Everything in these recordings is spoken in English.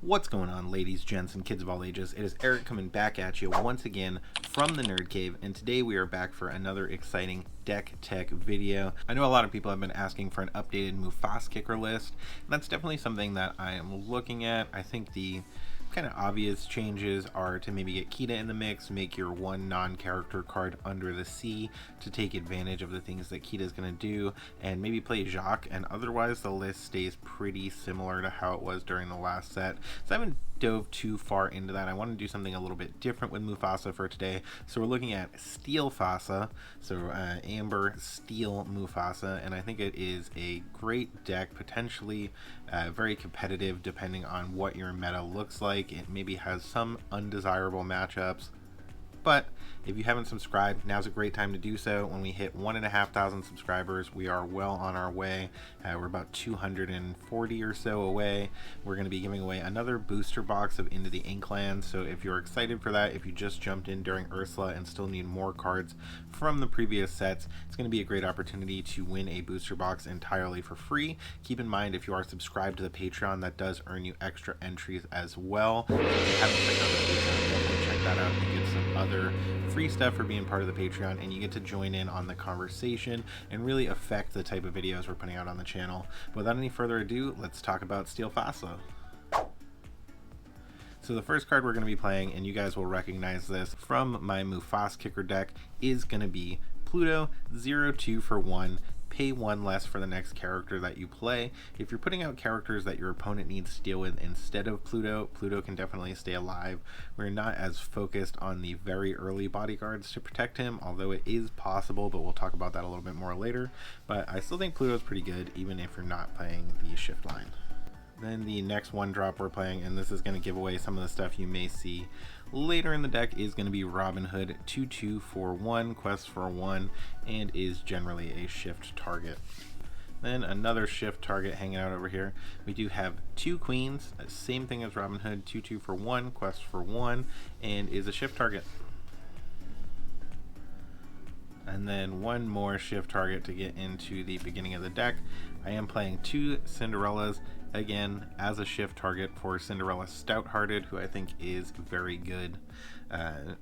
What's going on, ladies, gents, and kids of all ages? It is Eric coming back at you once again from the Nerd Cave, and today we are back for another exciting deck tech video. I know a lot of people have been asking for an updated Mufasa kicker list, and that's definitely something that I am looking at. I think the kind of obvious changes are to maybe get Kita in the mix, make your one non-character card under the sea to take advantage of the things that Kita is going to do, and maybe play Jacques, and otherwise the list stays pretty similar to how it was during the last set. So I haven't dove too far into that. I want to do something a little bit different with Mufasa for today. So we're looking at Steel Fasa, so Amber Steel Mufasa, and I think it is a great deck, potentially very competitive depending on what your meta looks like. It maybe has some undesirable matchups, but if you haven't subscribed, now's a great time to do so. When we hit 1,500 subscribers, we are well on our way. We're about 240 or so away. We're going to be giving away another booster box of Into the Inkland, so if you're excited for that, if you just jumped in during Ursula and still need more cards from the previous sets, it's going to be a great opportunity to win a booster box entirely for free. Keep in mind, if you are subscribed to the Patreon, that does earn you extra entries as well. So if you haven't checked out the Patreon, definitely check that out and get some other free stuff for being part of the Patreon, and you get to join in on the conversation and really affect the type of videos we're putting out on the channel. Without any further ado, let's talk about Steel Fasa. So the first card we're going to be playing, and you guys will recognize this from my Mufasa kicker deck, is going to be Pluto 0-2 for 1. Pay 1 less for the next character that you play. If you're putting out characters that your opponent needs to deal with instead of Pluto, Pluto can definitely stay alive. We're not as focused on the very early bodyguards to protect him, although it is possible, but we'll talk about that a little bit more later. But I still think Pluto's pretty good, even if you're not playing the shift line. Then the next one drop we're playing, and this is going to give away some of the stuff you may see later in the deck, is going to be Robin Hood 2-2 for 1, quest for 1, and is generally a shift target. Then another shift target hanging out over here. We do have 2 queens, same thing as Robin Hood, 2-2 for 1, quest for 1, and is a shift target. And then one more shift target to get into the beginning of the deck. I am playing 2 Cinderellas, again as a shift target for Cinderella Stouthearted, who I think is very good.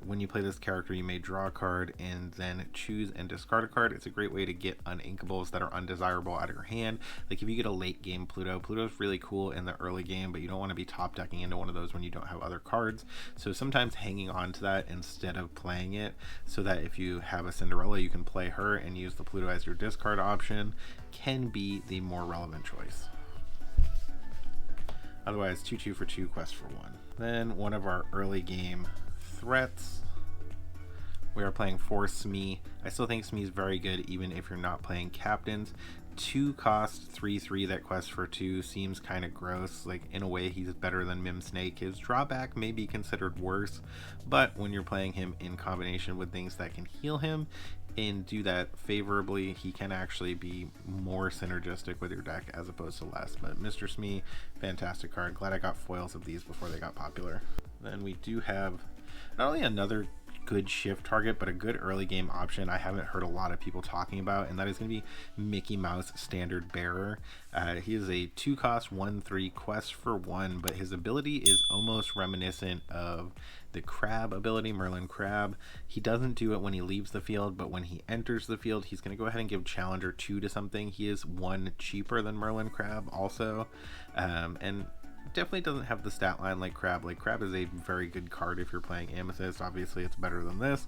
When you play this character, you may draw a card and then choose and discard a card. It's a great way to get uninkables that are undesirable out of your hand. Like if you get a late game Pluto's really cool in the early game, but you don't want to be top decking into one of those when you don't have other cards. So sometimes hanging on to that instead of playing it, so that if you have a Cinderella, you can play her and use the Pluto as your discard option, can be the more relevant choice. Otherwise, 2-2 for 2, quest for 1. Then one of our early game threats, we are playing 4 Smee. I still think Smee is very good even if you're not playing captains. 2 cost 3-3 that quest for 2 seems kind of gross. Like in a way he's better than Mim Snake. His drawback may be considered worse, but when you're playing him in combination with things that can heal him and do that favorably, he can actually be more synergistic with your deck as opposed to less. But Mr. Smee, fantastic card. Glad I got foils of these before they got popular. Then we do have not only another good shift target, but a good early game option I haven't heard a lot of people talking about, and that is going to be Mickey Mouse Standard Bearer. He is a 2 cost 1-3 quest for 1, but his ability is almost reminiscent of the Crab ability, Merlin Crab. He doesn't do it when he leaves the field, but when he enters the field, he's going to go ahead and give Challenger 2 to something. He is 1 cheaper than Merlin Crab also, and definitely doesn't have the stat line like Crab. Like Crab is a very good card if you're playing Amethyst. Obviously it's better than this,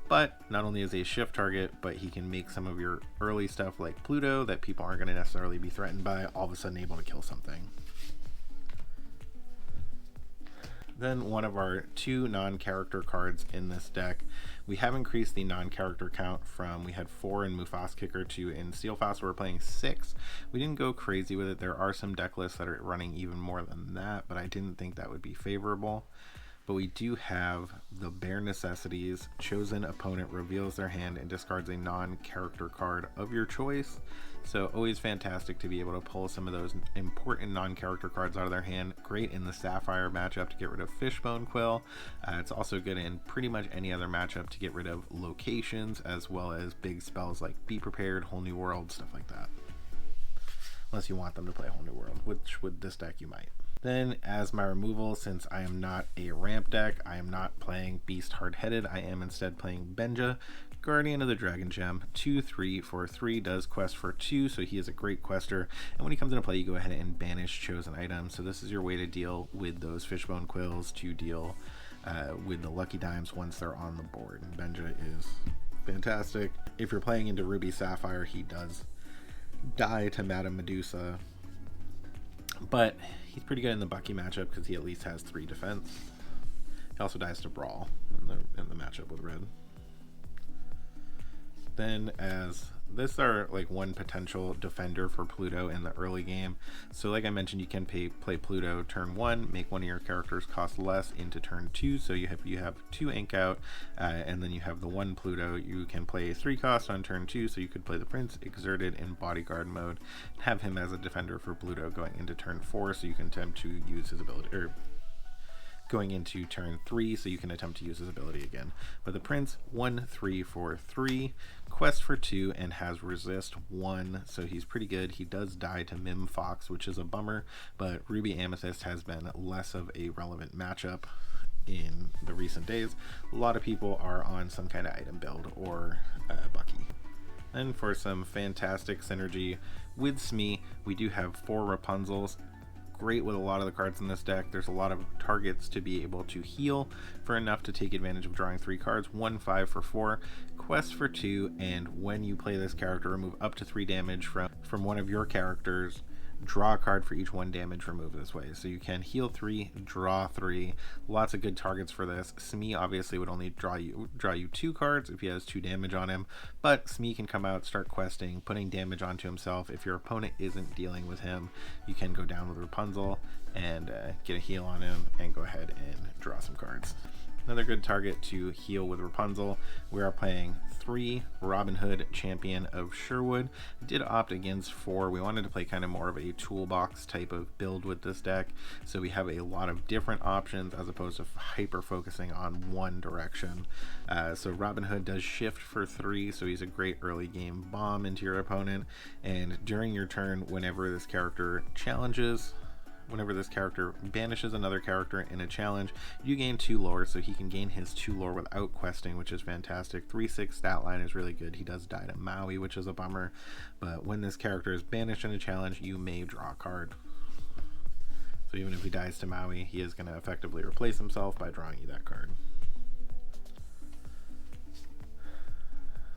but not only is he a shift target, but he can make some of your early stuff like Pluto that people aren't going to necessarily be threatened by all of a sudden able to kill something. Then one of our 2 non-character cards in this deck, we have increased the non-character count from, we had 4 in Mufasa kicker to in Steel Fasa we're playing 6. We didn't go crazy with it. There are some deck lists that are running even more than that, but I didn't think that would be favorable. But we do have the bare necessities. Chosen opponent reveals their hand and discards a non-character card of your choice. So always fantastic to be able to pull some of those important non-character cards out of their hand. Great in the Sapphire matchup to get rid of Fishbone Quill. It's also good in pretty much any other matchup to get rid of locations, as well as big spells like Be Prepared, Whole New World, stuff like that. Unless you want them to play Whole New World, which with this deck you might. Then as my removal, since I am not a ramp deck, I am not playing Beast Hard-Headed. I am instead playing Benja, Guardian of the Dragon Gem, 2/3 for 3, does quest for 2, so he is a great quester. And when he comes into play, you go ahead and banish chosen items. So this is your way to deal with those Fishbone Quills, to deal with the Lucky Dimes once they're on the board. And Benja is fantastic. If you're playing into Ruby Sapphire, he does die to Madame Medusa, but he's pretty good in the Bucky matchup because he at least has 3 defense. He also dies to Brawl in the matchup with red. Then as this are like one potential defender for Pluto in the early game. So like I mentioned, you can play Pluto turn 1, make one of your characters cost less into turn 2. So you have 2 ink out, and then you have the 1 Pluto. You can play 3 cost on turn 2, so you could play the Prince Exerted in bodyguard mode, have him as a defender for Pluto going into turn 4, so you can attempt to use his ability, or going into turn 3, so you can attempt to use his ability again. But the Prince, 1/3 for 3, quest for 2, and has resist 1, so he's pretty good. He does die to Mim Fox, which is a bummer, but Ruby Amethyst has been less of a relevant matchup in the recent days. A lot of people are on some kind of item build or Bucky. And for some fantastic synergy with Smee, we do have 4 Rapunzels. Great with a lot of the cards in this deck. There's a lot of targets to be able to heal for enough to take advantage of drawing 3 cards. 1/5 for 4, quest for 2, and when you play this character, remove up to 3 damage from one of your characters. Draw a card for each 1 damage removed this way. So you can heal 3, draw 3. Lots of good targets for this. Smee obviously would only draw you 2 cards if he has 2 damage on him, but Smee can come out, start questing, putting damage onto himself. If your opponent isn't dealing with him, you can go down with Rapunzel and get a heal on him and go ahead and draw some cards. Another good target to heal with Rapunzel. We are playing 3 Robin Hood, Champion of Sherwood. Did opt against 4. We wanted to play kind of more of a toolbox type of build with this deck, so we have a lot of different options as opposed to hyper focusing on one direction. So Robin Hood does shift for 3, so he's a great early game bomb into your opponent, and during your turn, whenever this character banishes another character in a challenge, you gain 2 lore, so he can gain his 2 lore without questing, which is fantastic. 3/6 stat line is really good. He does die to Maui, which is a bummer, but when this character is banished in a challenge, you may draw a card. So even if he dies to Maui, he is going to effectively replace himself by drawing you that card.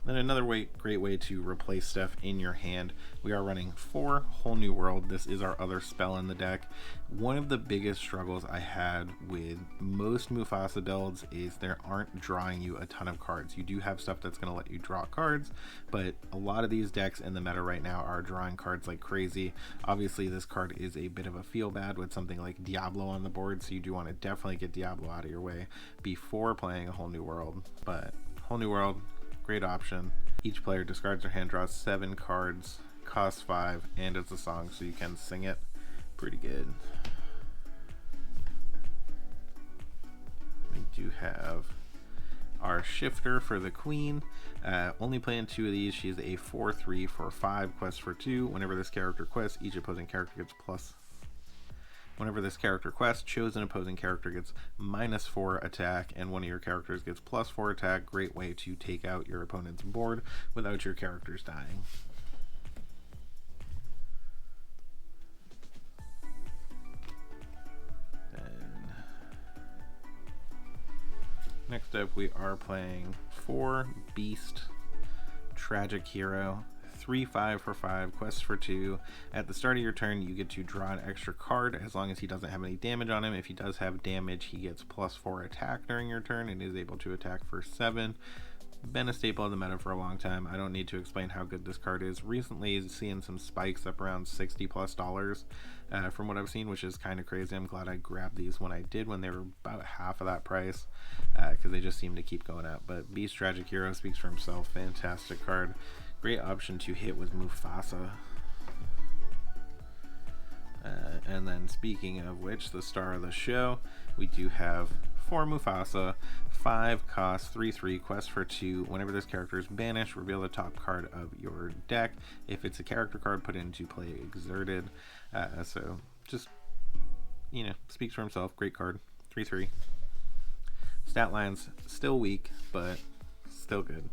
Then another great way to replace stuff in your hand, we are running 4 Whole New World. This is our other spell in the deck. One of the biggest struggles I had with most Mufasa builds is there aren't drawing you a ton of cards. You do have stuff that's going to let you draw cards, but a lot of these decks in the meta right now are drawing cards like crazy. Obviously this card is a bit of a feel bad with something like Diablo on the board, so you do want to definitely get Diablo out of your way before playing a Whole New World. But Whole New World, great option. Each player discards their hand, draws 7 cards, costs 5, and it's a song, so you can sing it. Pretty good. We do have our Shifter for the Queen. Only playing 2 of these. She is a 4/3 for 5, quest for 2. Whenever this character quests, each opposing character gets plus. Whenever this character quests, chosen opposing character gets -4 attack, and one of your characters gets +4 attack. Great way to take out your opponent's board without your characters dying. Then next up, we are playing 4 Beast Tragic Hero. 3/5 for 5, quest for 2. At the start of your turn, you get to draw an extra card as long as he doesn't have any damage on him. If he does have damage, he gets +4 attack during your turn and is able to attack for 7. Been a staple of the meta for a long time. I don't need to explain how good this card is. Recently, seeing some spikes up around $60+ from what I've seen, which is kind of crazy. I'm glad I grabbed these when I did, when they were about half of that price, because they just seem to keep going up. But Beast Tragic Hero speaks for himself. Fantastic card. Great option to hit with Mufasa. And then speaking of which, the star of the show, we do have 4 Mufasa, 5 cost, 3/3, quest for 2. Whenever this character is banished, reveal the top card of your deck. If it's a character card, put into play Exerted. So just you know, speaks for himself. Great card. 3/3. Stat line's still weak, but still good.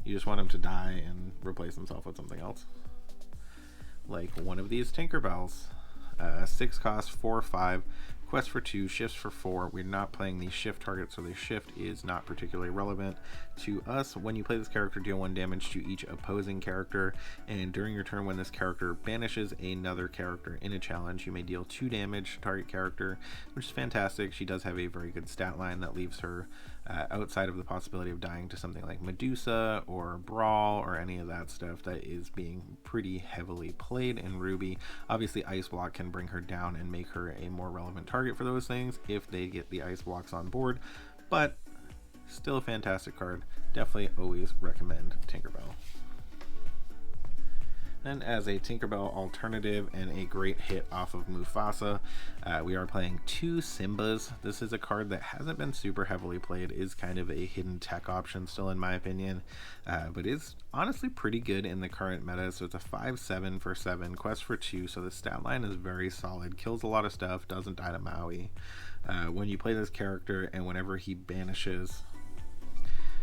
You just want him to die and replace himself with something else. Like one of these Tinkerbells. 6 cost, 4/5. Quest for 2, shifts for 4. We're not playing the shift target, so the shift is not particularly relevant to us. When you play this character, deal 1 damage to each opposing character, and during your turn, when this character banishes another character in a challenge, you may deal 2 damage to target character, which is fantastic. She does have a very good stat line that leaves her outside of the possibility of dying to something like Medusa or Brawl or any of that stuff that is being pretty heavily played in Ruby. Obviously, Ice Block can bring her down and make her a more relevant target for those things if they get the Ice Blocks on board, but still a fantastic card. Definitely always recommend Tinkerbell. And as a Tinkerbell alternative and a great hit off of Mufasa, we are playing 2 Simbas. This is a card that hasn't been super heavily played, is kind of a hidden tech option still in my opinion, but is honestly pretty good in the current meta. So it's a 5/7 for 7, quest for 2, so the stat line is very solid, kills a lot of stuff, doesn't die to Maui. When you play this character and whenever he banishes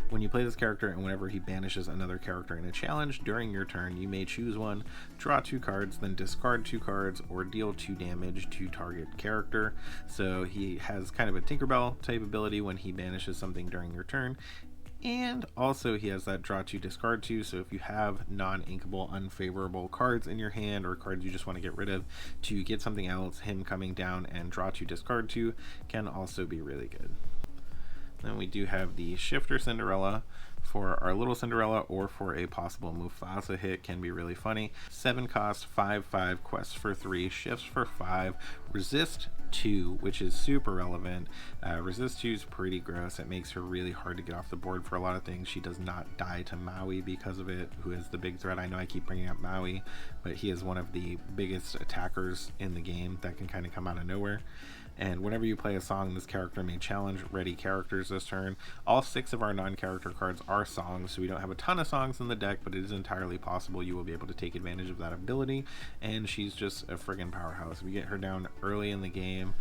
another character in a challenge during your turn, you may choose one, draw 2 cards, then discard 2 cards, or deal 2 damage to target character. So he has kind of a Tinkerbell type ability when he banishes something during your turn. And also he has that draw 2, discard 2, so if you have non-inkable unfavorable cards in your hand or cards you just want to get rid of to get something else, him coming down and draw 2, discard 2 can also be really good. Then we do have the Shifter Cinderella for our little Cinderella, or for a possible Mufasa hit, can be really funny. 7 cost, 5/5, quests for 3, shifts for 5, resist 2, which is super relevant. Resist 2 is pretty gross. It makes her really hard to get off the board for a lot of things. She does not die to Maui because of it, who is the big threat. I know I keep bringing up Maui, but he is one of the biggest attackers in the game that can kind of come out of nowhere. And whenever you play a song, this character may challenge ready characters this turn. All 6 of our non-character cards are songs, so we don't have a ton of songs in the deck, but it is entirely possible you will be able to take advantage of that ability, and she's just a friggin' powerhouse. If you get her down early in the game,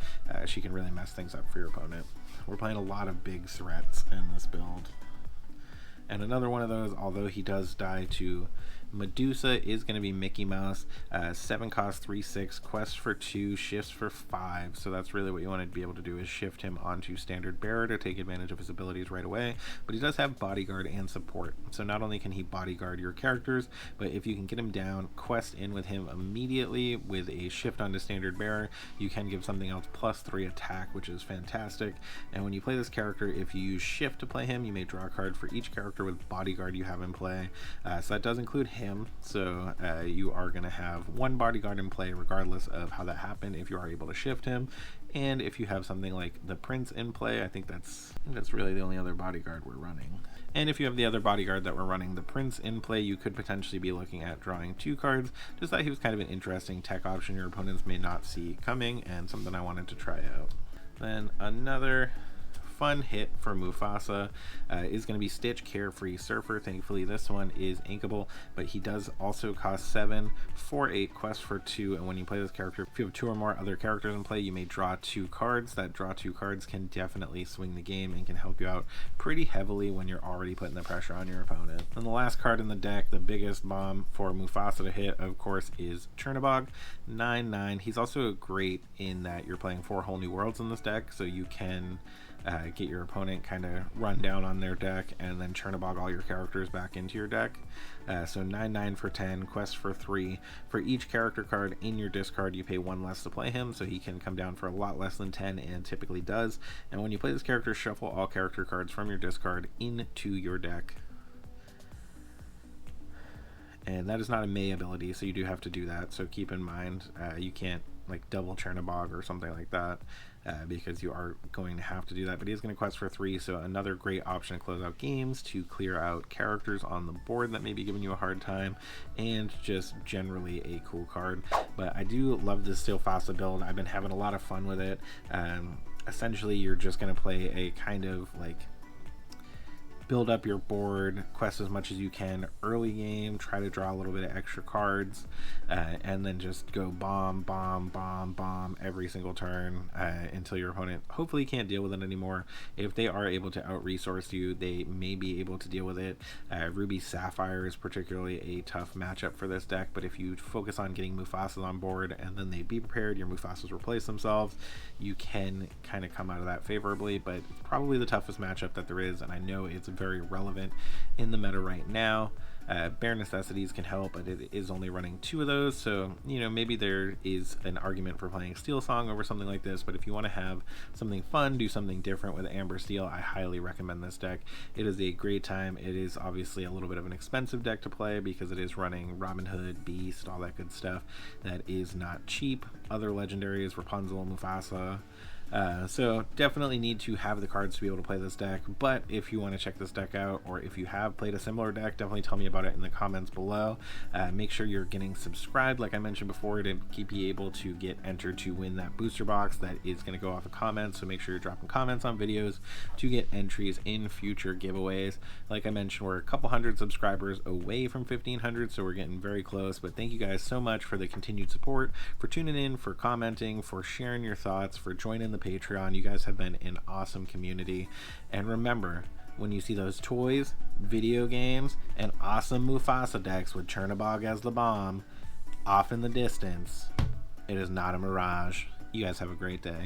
she can really mess things up for your opponent. We're playing a lot of big threats in this build. And another one of those, although he does die to Medusa, is going to be Mickey Mouse. 7 cost, 3/6, quest for 2, shifts for 5. So that's really what you want to be able to do, is shift him onto standard bearer to take advantage of his abilities right away. But he does have bodyguard and support. So not only can he bodyguard your characters, but if you can get him down, quest in with him immediately with a shift onto standard bearer, you can give something else +3 attack, which is fantastic. And when you play this character, if you use shift to play him, you may draw a card for each character with bodyguard you have in play. So that does include him, so you are going to have 1 bodyguard in play regardless of how that happened if you are able to shift him. And if you have something like the prince in play, I think that's really the only other bodyguard we're running. And if you have the other bodyguard that we're running, the prince in play, you could potentially be looking at drawing 2 cards. Just thought he was kind of an interesting tech option your opponents may not see coming, and something I wanted to try out. Then another fun hit for Mufasa is going to be Stitch, Carefree Surfer. Thankfully this one is inkable, but he does also cost 7 for 8, quest for 2, and when you play this character, if you have 2 or more other characters in play, you may draw 2 cards. That draw 2 cards can definitely swing the game and can help you out pretty heavily when you're already putting the pressure on your opponent. And the last card in the deck, the biggest bomb for Mufasa to hit, of course, is Chernabog. 9/9. He's also great in that you're playing 4 whole new worlds in this deck, so you can get your opponent kind of run down on their deck and then Chernabog all your characters back into your deck. So 9/9 for 10, quest for 3. For each character card in your discard, you pay 1 less to play him, so he can come down for a lot less than 10, and typically does. And when you play this character, shuffle all character cards from your discard into your deck. And that is not a May ability, so you do have to do that, so keep in mind you can't like double Chernabog or something like that, because you are going to have to do that. But he is going to quest for 3, so another great option to close out games, to clear out characters on the board that may be giving you a hard time, and just generally a cool card. But I do love this Mufasa build. I've been having a lot of fun with it. Essentially you're just going to play a kind of like build up your board, quest as much as you can early game, try to draw a little bit of extra cards, and then just go bomb, bomb, bomb, bomb every single turn until your opponent hopefully can't deal with it anymore. If they are able to out-resource you, they may be able to deal with it. Ruby Sapphire is particularly a tough matchup for this deck, but if you focus on getting Mufasas on board and then they be prepared, your Mufasas replace themselves, you can kind of come out of that favorably. But it's probably the toughest matchup that there is, and I know it's very relevant in the meta right now. Bare Necessities can help, but it is only running 2 of those, so maybe there is an argument for playing Steel Song over something like this. But if you want to have something fun, do something different with Amber Steel, I highly recommend this deck. It is a great time. It is obviously a little bit of an expensive deck to play because it is running Robin Hood, Beast, all that good stuff that is not cheap. Other legendaries, Rapunzel, Mufasa. So definitely need to have the cards to be able to play this deck. But if you want to check this deck out, or if you have played a similar deck, definitely tell me about it in the comments below. Make sure you're getting subscribed, like I mentioned before, to keep you able to get entered to win that booster box that is going to go off of comments. So make sure you're dropping comments on videos to get entries in future giveaways. Like I mentioned, we're a couple hundred subscribers away from 1,500, so we're getting very close. But thank you guys so much for the continued support, for tuning in, for commenting, for sharing your thoughts, for joining the Patreon. You guys have been an awesome community. And remember, when you see those toys, video games, and awesome Mufasa decks with Chernabog as the bomb off in the distance, it is not a mirage. You guys have a great day.